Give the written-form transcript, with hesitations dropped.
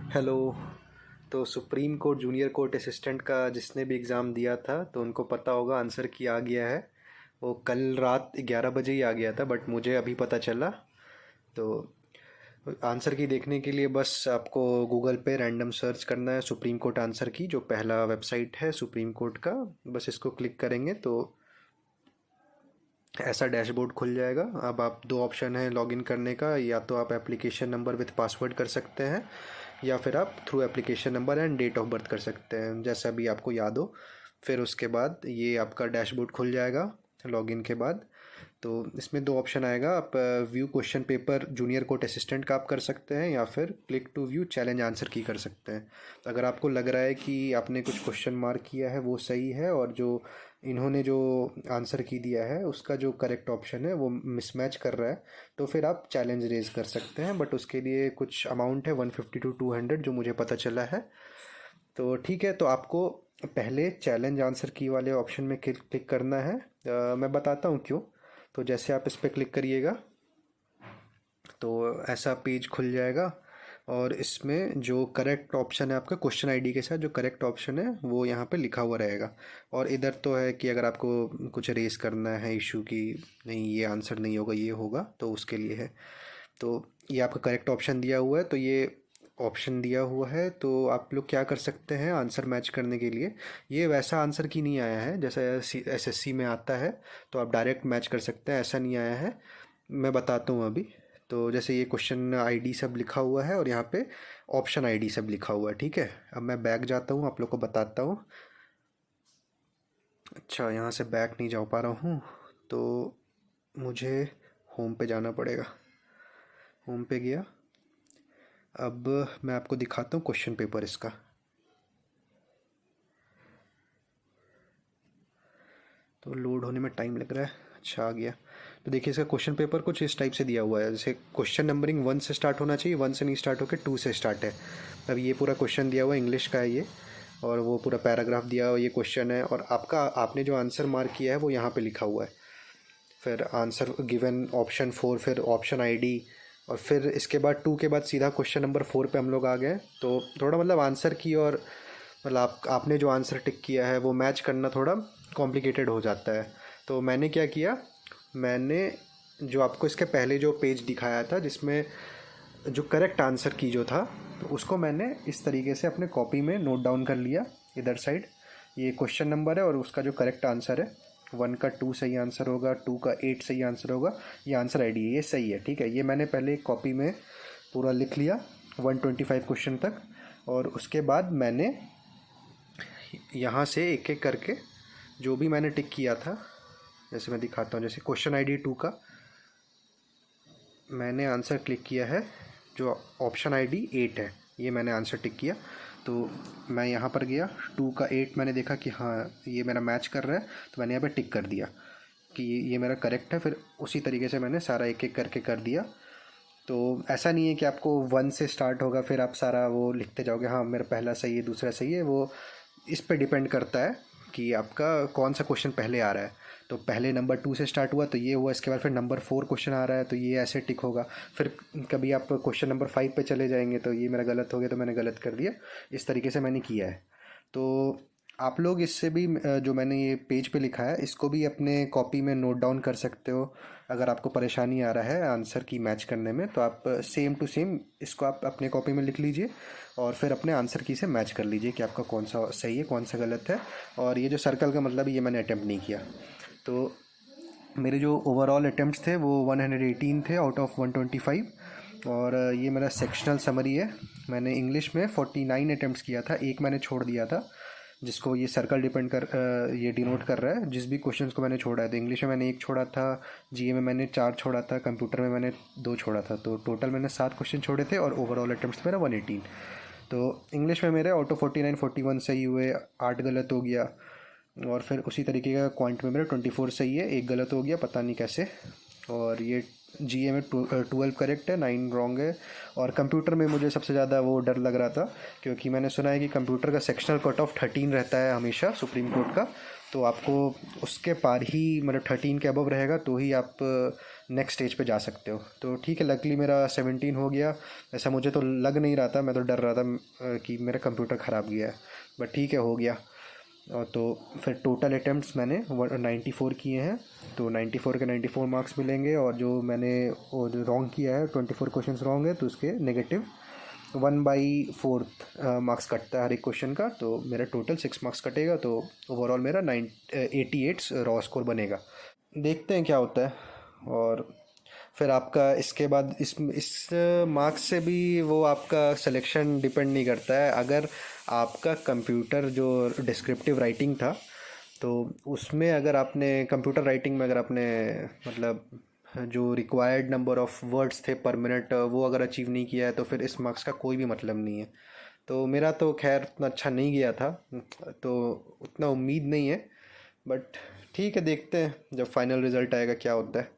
Hello. तो supreme court junior court assistant का जिसने भी एग्ज़ाम दिया था तो उनको पता होगा आंसर की आ गया है। वो कल रात 11 बजे ही आ गया था बट मुझे अभी पता चला। तो आंसर की देखने के लिए बस आपको गूगल पे रैंडम सर्च करना है सुप्रीम कोर्ट आंसर की, जो पहला वेबसाइट है सुप्रीम कोर्ट का। बस इसको क्लिक करेंगे तो ऐसा डैशबोर्ड खुल जाएगा। अब आप दो ऑप्शन है लॉगिन करने का, या तो आप एप्लीकेशन नंबर विथ पासवर्ड कर सकते हैं या फिर आप through application number and date of birth कर सकते हैं, जैसा भी आपको याद हो। फिर उसके बाद ये आपका डैशबोर्ड खुल जाएगा लॉगिन के बाद। तो इसमें दो ऑप्शन आएगा, आप view question paper junior court assistant का आप कर सकते हैं या फिर click to view challenge answer key कर सकते हैं। तो अगर आपको लग रहा है कि आपने कुछ क्वेश्चन मार्क किया है वो सही है और जो इन्होंने जो आंसर की दिया है उसका जो करेक्ट ऑप्शन है वो मिसमैच कर रहा है, तो फिर आप चैलेंज रेज कर सकते हैं। बट उसके लिए कुछ अमाउंट है 150 to 200 जो मुझे पता चला है। तो ठीक है, तो आपको पहले चैलेंज आंसर की वाले ऑप्शन में क्लिक करना है। मैं बताता हूँ क्यों। तो जैसे आप इस पर क्लिक करिएगा तो ऐसा पेज खुल जाएगा और इसमें जो करेक्ट ऑप्शन है आपका क्वेश्चन आईडी के साथ जो करेक्ट ऑप्शन है वो यहाँ पे लिखा हुआ रहेगा। और इधर तो है कि अगर आपको कुछ रेस करना है इशू की, नहीं ये आंसर नहीं होगा ये होगा, तो उसके लिए है। तो ये आपका करेक्ट ऑप्शन दिया हुआ है, तो ये ऑप्शन दिया हुआ है तो आप लोग क्या कर सकते हैं आंसर मैच करने के लिए। ये वैसा आंसर की नहीं आया है जैसा एसएससी में आता है, तो आप डायरेक्ट मैच कर सकते हैं, ऐसा नहीं आया है। मैं बताता हूँ अभी। तो जैसे ये क्वेश्चन आईडी सब लिखा हुआ है और यहाँ पे ऑप्शन आईडी सब लिखा हुआ है, ठीक है। अब मैं बैक जाता हूँ, आप लोग को बताता हूँ। अच्छा, यहाँ से बैक नहीं जा पा रहा हूँ तो मुझे होम पे जाना पड़ेगा। होम पे गया। अब मैं आपको दिखाता हूँ क्वेश्चन पेपर इसका। तो लोड होने में टाइम लग रहा है। अच्छा, आ गया। तो देखिए इसका क्वेश्चन पेपर कुछ इस टाइप से दिया हुआ है, जैसे क्वेश्चन नंबरिंग 1 से स्टार्ट होना चाहिए, 1 से नहीं स्टार्ट होकर 2 से स्टार्ट है। अब ये पूरा क्वेश्चन दिया हुआ है, इंग्लिश का है ये, और वो पूरा पैराग्राफ दिया हुआ ये क्वेश्चन है, और आपने जो आंसर मार्क किया है वो यहाँ पे लिखा हुआ है। फिर आंसर गिवन ऑप्शन 4, फिर ऑप्शन आईडी, और फिर इसके बाद 2 के बाद सीधा क्वेश्चन नंबर 4 पे हम लोग आ गए। तो थोड़ा मतलब आंसर की और मतलब आपने जो आंसर टिक किया है वो मैच करना थोड़ा कॉम्प्लिकेटेड हो जाता है। तो मैंने क्या किया, मैंने जो आपको इसके पहले जो पेज दिखाया था जिसमें जो करेक्ट आंसर की जो था, तो उसको मैंने इस तरीके से अपने कॉपी में नोट डाउन कर लिया। इधर साइड ये क्वेश्चन नंबर है और उसका जो करेक्ट आंसर है, 1 का 2 सही आंसर होगा, 2 का 8 सही आंसर होगा, ये आंसर आईडी है, ये सही है, ठीक है। ये मैंने पहले एक कॉपी में पूरा लिख लिया 125 क्वेश्चन तक। और उसके बाद मैंने यहाँ से एक एक करके जो भी मैंने टिक किया था, जैसे मैं दिखाता हूँ, जैसे क्वेश्चन आईडी 2 का मैंने आंसर क्लिक किया है, जो ऑप्शन आईडी 8 है ये मैंने आंसर टिक किया। तो मैं यहाँ पर गया, 2 का 8 मैंने देखा कि हाँ ये मेरा मैच कर रहा है, तो मैंने यहाँ पे टिक कर दिया कि ये मेरा करेक्ट है। फिर उसी तरीके से मैंने सारा एक एक करके कर दिया। तो ऐसा नहीं है कि आपको 1 से स्टार्ट होगा फिर आप सारा वो लिखते जाओगे, हाँ मेरा पहला सही है दूसरा सही है, वो इस पे डिपेंड करता है कि आपका कौन सा क्वेश्चन पहले आ रहा है। तो पहले नंबर 2 से स्टार्ट हुआ तो ये हुआ, इसके बाद फिर नंबर 4 क्वेश्चन आ रहा है तो ये ऐसे टिक होगा। फिर कभी आप क्वेश्चन नंबर 5 पे चले जाएंगे तो ये मेरा गलत हो गया तो मैंने गलत कर दिया। इस तरीके से मैंने किया है। तो आप लोग इससे भी जो मैंने ये पेज पे लिखा है इसको भी अपने कॉपी में नोट डाउन कर सकते हो। अगर आपको परेशानी आ रहा है आंसर की मैच करने में तो आप सेम टू सेम इसको आप अपने कॉपी में लिख लीजिए और फिर अपने आंसर की से मैच कर लीजिए कि आपका कौन सा सही है कौन सा गलत है। और ये जो सर्कल का मतलब ये मैंने अटैम्प्ट नहीं किया। तो मेरे जो ओवरऑल अटैम्प्ट्स थे वो 118 थे आउट ऑफ 125। और ये मेरा सेक्शनल समरी है। मैंने इंग्लिश में 49 अटैम्प्ट्स किया था, एक मैंने छोड़ दिया था जिसको ये सर्कल डिपेंड कर ये डिनोट कर रहा है जिस भी क्वेश्चंस को मैंने छोड़ा है। तो इंग्लिश में मैंने 1 छोड़ा था, जीए में मैंने 4 छोड़ा था, कंप्यूटर में मैंने 2 छोड़ा था। तो टोटल मैंने 7 क्वेश्चन छोड़े थे और ओवरऑल अटैम्प्ट्स मेरा 118। तो इंग्लिश में मेरे आउट ऑफ 49 41 सही हुए, 8 गलत हो गया। और फिर उसी तरीके का क्वांट में मेरा 24 सही है, 1 गलत हो गया पता नहीं कैसे। और ये जीए में 12 करेक्ट है, 9 रॉन्ग है। और कंप्यूटर में मुझे सबसे ज़्यादा वो डर लग रहा था क्योंकि मैंने सुना है कि कंप्यूटर का सेक्शनल कट ऑफ 13 रहता है हमेशा सुप्रीम कोर्ट का। तो आपको उसके पार ही मतलब 13 के अबव रहेगा तो ही आप नेक्स्ट स्टेज पे जा सकते हो। तो ठीक है, लकली मेरा 17 हो गया। ऐसा मुझे तो लग नहीं रहा था, मैं तो डर रहा था कि मेरा कंप्यूटर ख़राब गया है, बट ठीक है, हो गया। और तो फिर टोटल अटैम्प्ट्स मैंने 94 किए हैं, तो 94 के 94 मार्क्स मिलेंगे। और जो मैंने रॉन्ग किया है, 24 क्वेश्चंस रॉन्ग है, तो उसके नेगेटिव 1/4 मार्क्स कटता है हर एक क्वेश्चन का। तो मेरा टोटल 6 मार्क्स कटेगा, तो ओवरऑल मेरा 88 रॉ स्कोर बनेगा। देखते हैं क्या होता है। और फिर आपका इसके बाद इस मार्क्स से भी वो आपका सिलेक्शन डिपेंड नहीं करता है। अगर आपका कंप्यूटर जो डिस्क्रिप्टिव राइटिंग था, तो उसमें अगर आपने कंप्यूटर राइटिंग में अगर आपने मतलब जो रिक्वायर्ड नंबर ऑफ़ वर्ड्स थे पर मिनट वो अगर अचीव नहीं किया है, तो फिर इस मार्क्स का कोई भी मतलब नहीं है। तो मेरा तो खैर उतना अच्छा नहीं गया था, तो उतना उम्मीद नहीं है। बट ठीक है, देखते हैं जब फाइनल रिज़ल्ट आएगा क्या होता है।